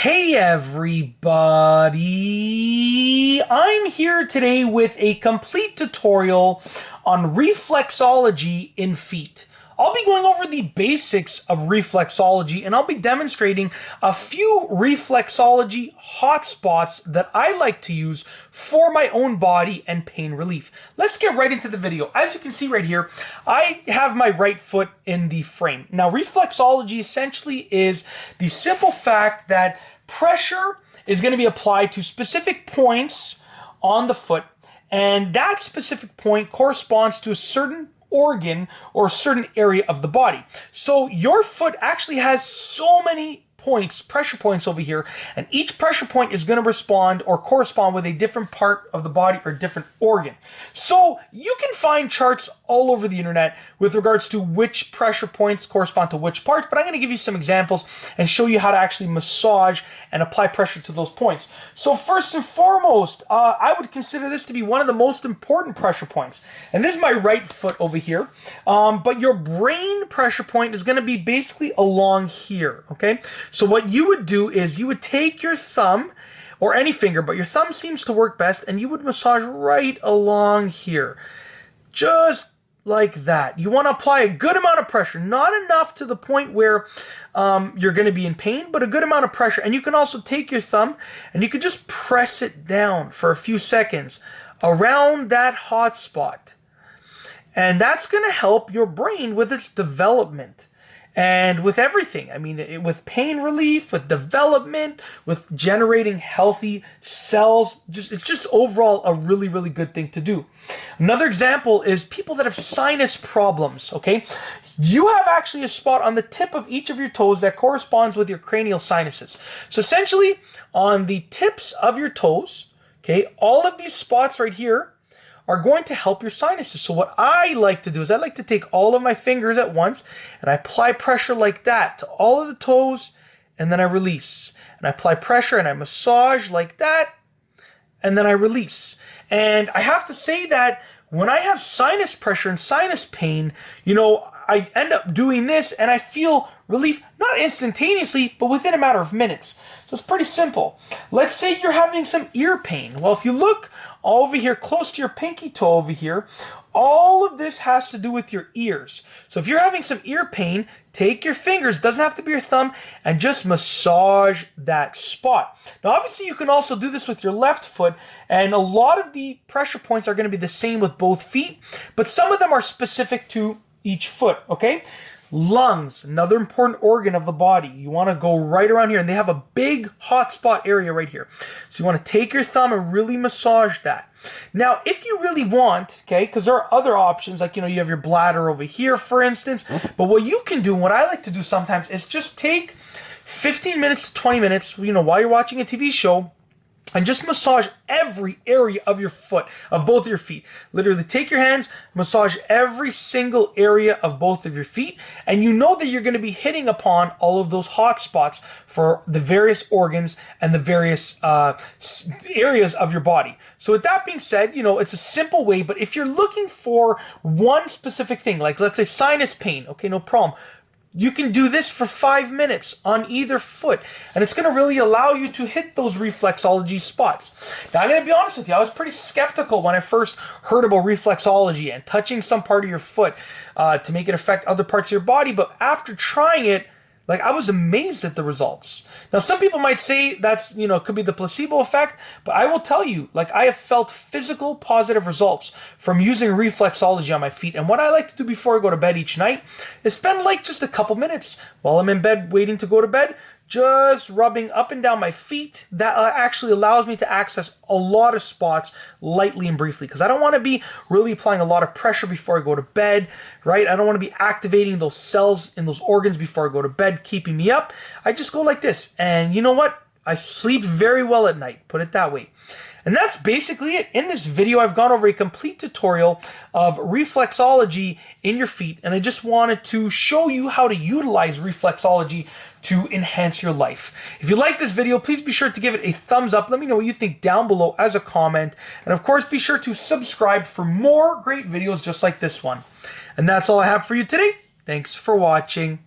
Hey everybody! I'm here today with a complete tutorial on reflexology in feet. I'll be going over the basics of reflexology and I'll be demonstrating a few reflexology hotspots that I like to use for my own body and pain relief. Let's get right into the video. As you can see right here, I have my right foot in the frame. Now, reflexology essentially is the simple fact that pressure is going to be applied to specific points on the foot, and that specific point corresponds to a certain organ or a certain area of the body. So your foot actually has so many points, pressure points over here, and each pressure point is going to respond or correspond with a different part of the body or different organ. So you can find charts all over the internet with regards to which pressure points correspond to which parts, but I'm going to give you some examples and show you how to actually massage and apply pressure to those points. So first and foremost, I would consider this to be one of the most important pressure points. And this is my right foot over here, but your brain pressure point is going to be basically along here, okay? So what you would do is you would take your thumb or any finger, but your thumb seems to work best, and you would massage right along here. Just like that. You want to apply a good amount of pressure, not enough to the point where you're going to be in pain, but a good amount of pressure. And you can also take your thumb and you can just press it down for a few seconds around that hot spot. And that's going to help your brain with its development. And with everything, I mean, with pain relief, with development, with generating healthy cells, it's just overall a really, really good thing to do. Another example is people that have sinus problems, okay? You have actually a spot on the tip of each of your toes that corresponds with your cranial sinuses. So essentially, on the tips of your toes, okay, all of these spots right here are going to help your sinuses. So what I like to do is I like to take all of my fingers at once and I apply pressure like that to all of the toes, and then I release. And I apply pressure and I massage like that, and then I release. And I have to say that when I have sinus pressure and sinus pain, you know, I end up doing this and I feel relief, not instantaneously, but within a matter of minutes. So it's pretty simple. Let's say you're having some ear pain. Well, if you look over here close to your pinky toe over here, all of this has to do with your ears. So if you're having some ear pain, take your fingers, doesn't have to be your thumb, and just massage that spot. Now obviously you can also do this with your left foot, and a lot of the pressure points are going to be the same with both feet, but some of them are specific to each foot, okay? Lungs, another important organ of the body. You want to go right around here, and they have a big hot spot area right here. So you want to take your thumb and really massage that. Now, if you really want, okay, because there are other options, like, you know, you have your bladder over here, for instance, but what you can do, and what I like to do sometimes, is just take 15 minutes to 20 minutes, you know, while you're watching a TV show, and just massage every area of your foot, of both of your feet. Literally take your hands, massage every single area of both of your feet, and you know that you're going to be hitting upon all of those hot spots for the various organs and the various areas of your body. So with that being said, you know, it's a simple way, but if you're looking for one specific thing, like let's say sinus pain, okay, no problem. You can do this for 5 minutes on either foot, and it's going to really allow you to hit those reflexology spots. Now, I'm going to be honest with you, I was pretty skeptical when I first heard about reflexology and touching some part of your foot to make it affect other parts of your body, but after trying it, like, I was amazed at the results. Now, some people might say that's, you know, it could be the placebo effect, but I will tell you, like, I have felt physical positive results from using reflexology on my feet. And what I like to do before I go to bed each night is spend like just a couple minutes while I'm in bed waiting to go to bed, just rubbing up and down my feet. That actually allows me to access a lot of spots lightly and briefly, because I don't want to be really applying a lot of pressure before I go to bed, right? I don't want to be activating those cells in those organs before I go to bed, keeping me up. I just go like this, and you know what? I sleep very well at night, put it that way. And that's basically it. In this video, I've gone over a complete tutorial of reflexology in your feet, and I just wanted to show you how to utilize reflexology to enhance your life. If you like this video, please be sure to give it a thumbs up. Let me know what you think down below as a comment. And of course, be sure to subscribe for more great videos just like this one. And that's all I have for you today. Thanks for watching.